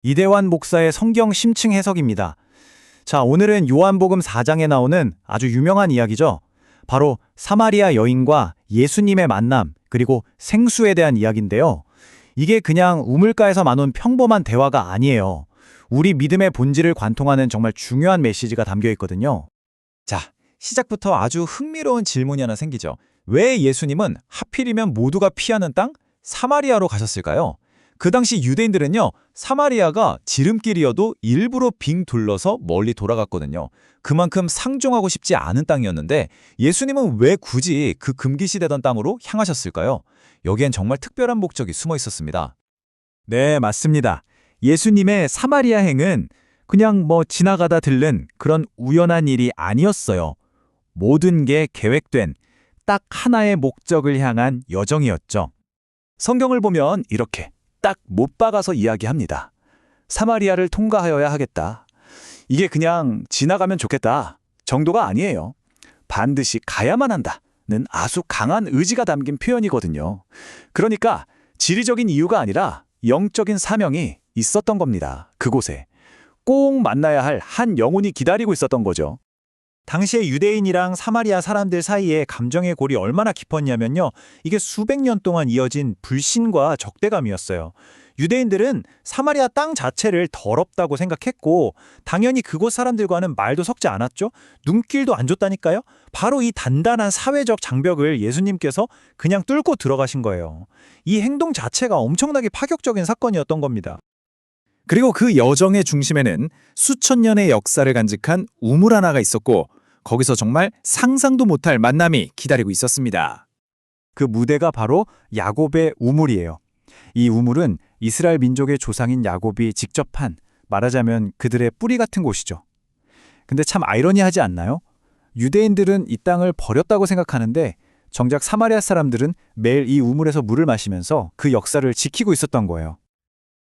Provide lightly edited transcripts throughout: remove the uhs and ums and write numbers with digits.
이대환 목사의 성경 심층 해석입니다. 자, 오늘은 요한복음 4장에 나오는 아주 유명한 이야기죠. 바로 사마리아 여인과 예수님의 만남, 그리고 생수에 대한 이야기인데요. 이게 그냥 우물가에서 나눈 평범한 대화가 아니에요. 우리 믿음의 본질을 관통하는 정말 중요한 메시지가 담겨 있거든요. 자, 시작부터 아주 흥미로운 질문이 하나 생기죠. 왜 예수님은 하필이면 모두가 피하는 땅 사마리아로 가셨을까요? 그 당시 유대인들은요, 사마리아가 지름길이어도 일부러 빙 둘러서 멀리 돌아갔거든요. 그만큼 상종하고 싶지 않은 땅이었는데 예수님은 왜 굳이 그 금기시되던 땅으로 향하셨을까요? 여기엔 정말 특별한 목적이 숨어 있었습니다. 네, 맞습니다. 예수님의 사마리아 행은 그냥 지나가다 들른 그런 우연한 일이 아니었어요. 모든 게 계획된 딱 하나의 목적을 향한 여정이었죠. 성경을 보면 이렇게 딱 못 박아서 이야기합니다. 사마리아를 통과하여야 하겠다. 이게 그냥 지나가면 좋겠다 정도가 아니에요. 반드시 가야만 한다는 아주 강한 의지가 담긴 표현이거든요. 그러니까 지리적인 이유가 아니라 영적인 사명이 있었던 겁니다. 그곳에 꼭 만나야 할 한 영혼이 기다리고 있었던 거죠. 당시의 유대인이랑 사마리아 사람들 사이에 감정의 골이 얼마나 깊었냐면요. 이게 수백 년 동안 이어진 불신과 적대감이었어요. 유대인들은 사마리아 땅 자체를 더럽다고 생각했고 당연히 그곳 사람들과는 말도 섞지 않았죠. 눈길도 안 줬다니까요. 바로 이 단단한 사회적 장벽을 예수님께서 그냥 뚫고 들어가신 거예요. 이 행동 자체가 엄청나게 파격적인 사건이었던 겁니다. 그리고 그 여정의 중심에는 수천 년의 역사를 간직한 우물 하나가 있었고 거기서 정말 상상도 못할 만남이 기다리고 있었습니다. 그 무대가 바로 야곱의 우물이에요. 이 우물은 이스라엘 민족의 조상인 야곱이 직접 판, 말하자면 그들의 뿌리 같은 곳이죠. 근데 참 아이러니하지 않나요? 유대인들은 이 땅을 버렸다고 생각하는데 정작 사마리아 사람들은 매일 이 우물에서 물을 마시면서 그 역사를 지키고 있었던 거예요.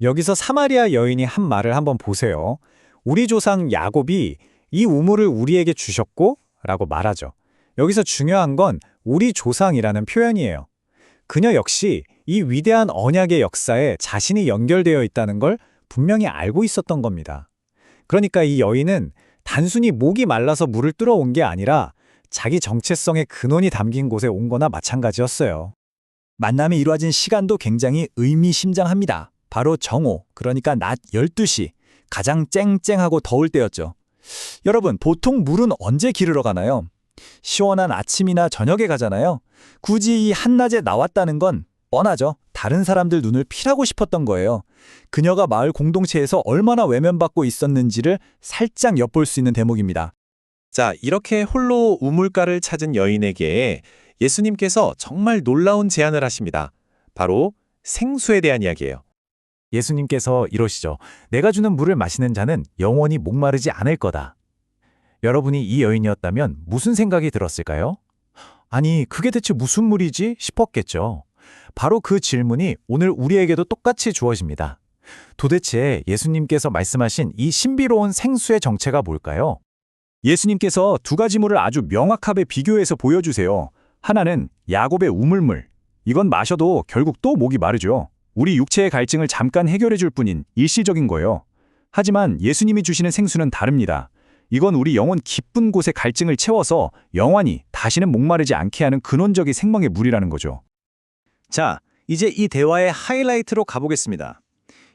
여기서 사마리아 여인이 한 말을 한번 보세요. 우리 조상 야곱이 이 우물을 우리에게 주셨고 라고 말하죠. 여기서 중요한 건 우리 조상이라는 표현이에요. 그녀 역시 이 위대한 언약의 역사에 자신이 연결되어 있다는 걸 분명히 알고 있었던 겁니다. 그러니까 이 여인은 단순히 목이 말라서 물을 뚫어 온 게 아니라 자기 정체성의 근원이 담긴 곳에 온 거나 마찬가지였어요. 만남이 이루어진 시간도 굉장히 의미심장합니다. 바로 정오, 그러니까 낮 12시, 가장 쨍쨍하고 더울 때였죠. 여러분, 보통 물은 언제 기르러 가나요? 시원한 아침이나 저녁에 가잖아요. 굳이 이 한낮에 나왔다는 건 뻔하죠. 다른 사람들 눈을 피하고 싶었던 거예요. 그녀가 마을 공동체에서 얼마나 외면받고 있었는지를 살짝 엿볼 수 있는 대목입니다. 자, 이렇게 홀로 우물가를 찾은 여인에게 예수님께서 정말 놀라운 제안을 하십니다. 바로 생수에 대한 이야기예요. 예수님께서 이러시죠. 내가 주는 물을 마시는 자는 영원히 목마르지 않을 거다. 여러분이 이 여인이었다면 무슨 생각이 들었을까요? 아니, 그게 대체 무슨 물이지? 싶었겠죠. 바로 그 질문이 오늘 우리에게도 똑같이 주어집니다. 도대체 예수님께서 말씀하신 이 신비로운 생수의 정체가 뭘까요? 예수님께서 두 가지 물을 아주 명확하게 비교해서 보여주세요. 하나는 야곱의 우물물. 이건 마셔도 결국 또 목이 마르죠. 우리 육체의 갈증을 잠깐 해결해 줄 뿐인 일시적인 거예요. 하지만 예수님이 주시는 생수는 다릅니다. 이건 우리 영혼 깊은 곳의 갈증을 채워서 영원히 다시는 목마르지 않게 하는 근원적인 생명의 물이라는 거죠. 자, 이제 이 대화의 하이라이트로 가보겠습니다.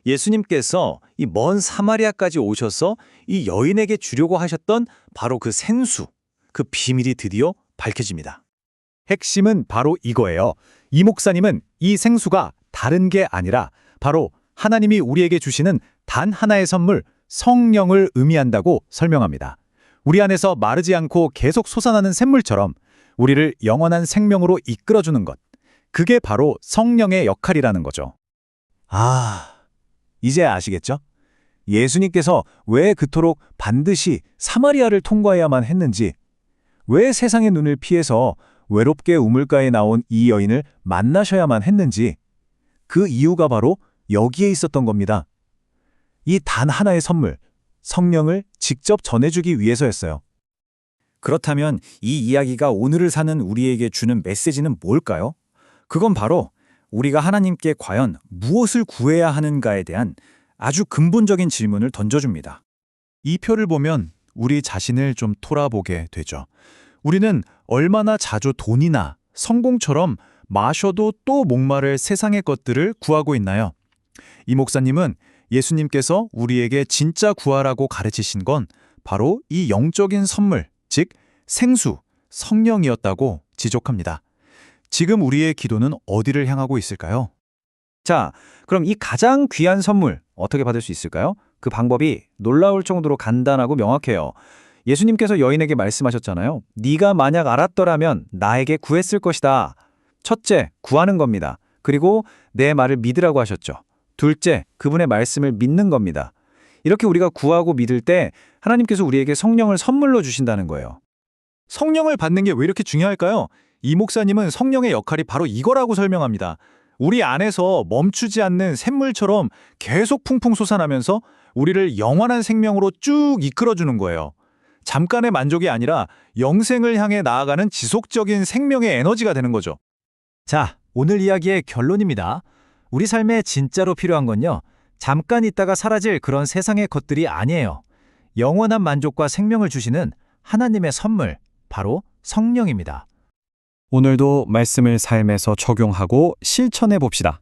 예수님께서 이 먼 사마리아까지 오셔서 이 여인에게 주려고 하셨던 바로 그 생수, 그 비밀이 드디어 밝혀집니다. 핵심은 바로 이거예요. 이 목사님은 이 생수가 다른 게 아니라 바로 하나님이 우리에게 주시는 단 하나의 선물, 성령을 의미한다고 설명합니다. 우리 안에서 마르지 않고 계속 솟아나는 샘물처럼 우리를 영원한 생명으로 이끌어주는 것. 그게 바로 성령의 역할이라는 거죠. 이제 아시겠죠? 예수님께서 왜 그토록 반드시 사마리아를 통과해야만 했는지, 왜 세상의 눈을 피해서 외롭게 우물가에 나온 이 여인을 만나셔야만 했는지, 그 이유가 바로 여기에 있었던 겁니다. 이 단 하나의 선물, 성령을 직접 전해주기 위해서였어요. 그렇다면 이 이야기가 오늘을 사는 우리에게 주는 메시지는 뭘까요? 그건 바로 우리가 하나님께 과연 무엇을 구해야 하는가에 대한 아주 근본적인 질문을 던져줍니다. 이 표를 보면 우리 자신을 좀 돌아보게 되죠. 우리는 얼마나 자주 돈이나 성공처럼 마셔도 또 목마를 세상의 것들을 구하고 있나요? 이 목사님은 예수님께서 우리에게 진짜 구하라고 가르치신 건 바로 이 영적인 선물, 즉 생수, 성령이었다고 지적합니다. 지금 우리의 기도는 어디를 향하고 있을까요? 자, 그럼 이 가장 귀한 선물 어떻게 받을 수 있을까요? 그 방법이 놀라울 정도로 간단하고 명확해요. 예수님께서 여인에게 말씀하셨잖아요. 네가 만약 알았더라면 나에게 구했을 것이다. 첫째, 구하는 겁니다. 그리고 내 말을 믿으라고 하셨죠. 둘째, 그분의 말씀을 믿는 겁니다. 이렇게 우리가 구하고 믿을 때 하나님께서 우리에게 성령을 선물로 주신다는 거예요. 성령을 받는 게 왜 이렇게 중요할까요? 이 목사님은 성령의 역할이 바로 이거라고 설명합니다. 우리 안에서 멈추지 않는 샘물처럼 계속 풍풍 솟아나면서 우리를 영원한 생명으로 쭉 이끌어주는 거예요. 잠깐의 만족이 아니라 영생을 향해 나아가는 지속적인 생명의 에너지가 되는 거죠. 자, 오늘 이야기의 결론입니다. 우리 삶에 진짜로 필요한 건요, 잠깐 있다가 사라질 그런 세상의 것들이 아니에요. 영원한 만족과 생명을 주시는 하나님의 선물, 바로 성령입니다. 오늘도 말씀을 삶에서 적용하고 실천해 봅시다.